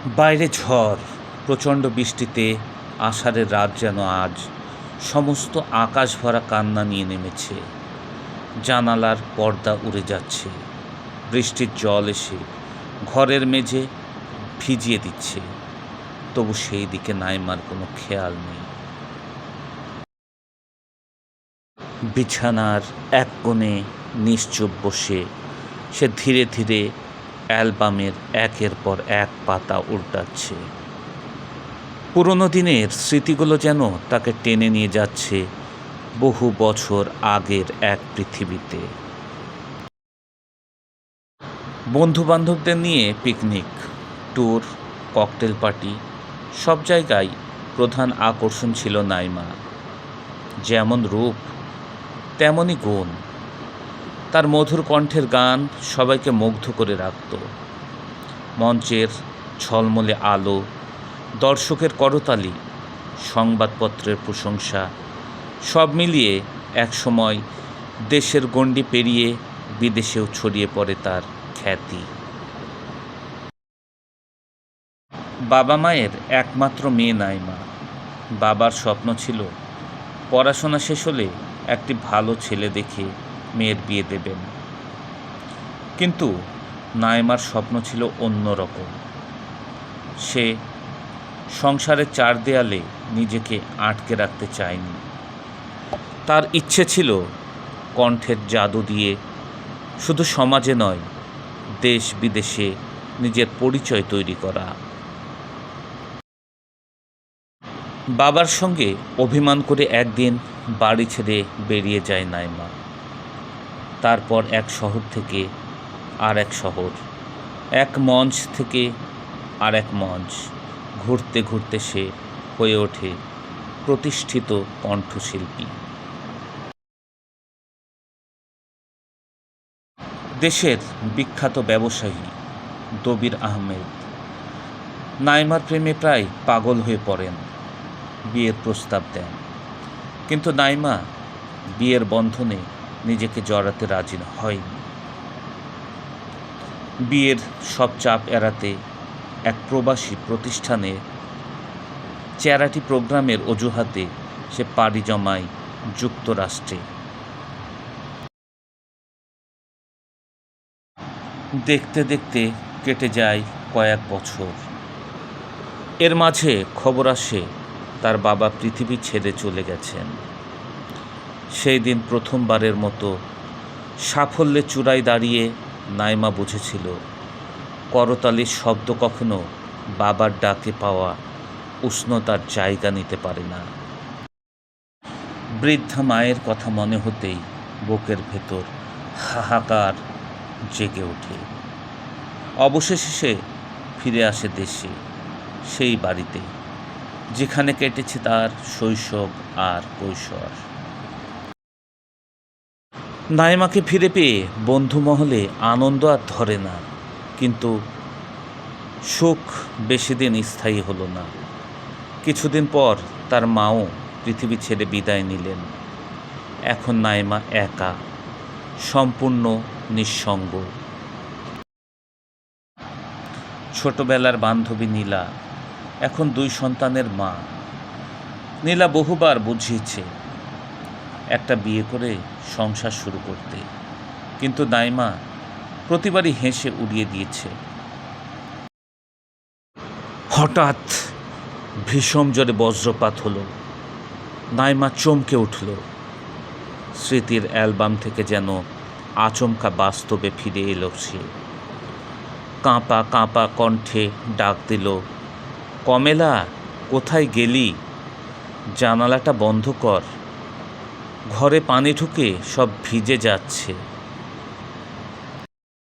বাইরে ঝড়, প্রচণ্ড বৃষ্টিতে আষাঢ়ের রাত যেন আজ সমস্ত আকাশ ভরা কান্না নিয়ে নেমেছে। জানালার পর্দা উড়ে যাচ্ছে, বৃষ্টির জল এসে ঘরের মেঝে ভিজিয়ে দিচ্ছে, তবু সেই দিকে নাইমার কোনো খেয়াল নেই। বিছানার এক কোণে নিশ্চুপ বসে সে ধীরে ধীরে অ্যালবামের একের পর এক পাতা উল্টাচ্ছে। পুরনো দিনের স্মৃতিগুলো যেন তাকে টেনে নিয়ে যাচ্ছে বহু বছর আগের এক পৃথিবীতে। বন্ধুবান্ধবদের নিয়ে পিকনিক, ট্যুর, ককটেল পার্টি, সব জায়গায় প্রধান আকর্ষণ ছিল নাইমা। যেমন রূপ তেমনই গুণ। তার মধুর কণ্ঠের গান সবাইকে মুগ্ধ করে রাখত। মঞ্চের ঝলমলে আলো, দর্শকের করতালি, সংবাদপত্রের প্রশংসা, সব মিলিয়ে একসময় দেশের গণ্ডি পেরিয়ে বিদেশেও ছড়িয়ে পড়ে তার খ্যাতি। বাবা মায়ের একমাত্র মেয়ে নাইমা। বাবার স্বপ্ন ছিল পড়াশোনা শেষ হলে একটি ভালো ছেলে দেখে মেয়ের বিয়ে দেবেন, কিন্তু নাইমার স্বপ্ন ছিল অন্যরকম। সে সংসারের চার দেয়ালে নিজেকে আটকে রাখতে চায়নি। তার ইচ্ছে ছিল কণ্ঠের জাদু দিয়ে শুধু সমাজে নয়, দেশ বিদেশে নিজের পরিচয় তৈরি করা। বাবার সঙ্গে অভিমান করে একদিন বাড়ি ছেড়ে বেরিয়ে যায় নাইমা। তারপর এক শহর থেকে আর এক শহর, এক মঞ্চ থেকে আর এক মঞ্চ, ঘুরতে ঘুরতে সে হয়ে ওঠে প্রতিষ্ঠিত কণ্ঠশিল্পী। দেশের বিখ্যাত ব্যবসায়ী দবির আহমেদ নাইমার প্রেমে প্রায় পাগল হয়ে পড়েন, বিয়ের প্রস্তাব দেন, কিন্তু নাইমা বিয়ের বন্ধনে নিজেকে জড়াতে রাজি হয়নি। বিয়ের সব চাপ এড়াতে এক প্রবাসী প্রতিষ্ঠানে চ্যারিটি প্রোগ্রামের অজুহাতে সে পাড়ি জমায় যুক্তরাষ্ট্রে। দেখতে দেখতে কেটে যায় কয়েক বছর। এর মাঝে খবর আসে তার বাবা পৃথিবী ছেড়ে চলে গেছেন। সেই দিন প্রথমবারের মতো সাফল্যের চূড়ায় দাঁড়িয়ে নাইমা বুঝেছিল করতালির শব্দ কখনো বাবার ডাকে পাওয়া উষ্ণতার জায়গা নিতে পারে না। বৃদ্ধা মায়ের কথা মনে হতেই বুকের ভেতর হাহাকার জেগে ওঠে। অবশেষে সে ফিরে আসে দেশে, সেই বাড়িতে যেখানে কেটেছে তার শৈশব আর কৈশোর। নাইমাকে ফিরে পেয়ে বন্ধু মহলে আনন্দ আর ধরে না, কিন্তু সুখ বেশি দিন স্থায়ী হলো না। কিছুদিন পর তার মাও পৃথিবী ছেড়ে বিদায় নিলেন। এখন নাইমা একা, সম্পূর্ণ নিঃসঙ্গ। ছোটবেলার বান্ধবী নীলা এখন 2 সন্তানের মা। নীলা বহুবার বুঝিয়েছে একটা বিয়ে করে সংসার শুরু করতে, কিন্তু নাইমা প্রতিবারই হেসে উড়িয়ে দিয়েছে। হঠাৎ ভীষণ জোরে বজ্রপাত হলো। নাইমা চমকে উঠল। স্মৃতির অ্যালবাম থেকে যেন আচমকা বাস্তবে ফিরে এলো সে। কাঁপা কাঁপা কণ্ঠে ডাক দিল, কমেলা, কোথায় গেলি? জানালাটা বন্ধ কর, ঘরে পানি ঢুকে সব ভিজে যাচ্ছে।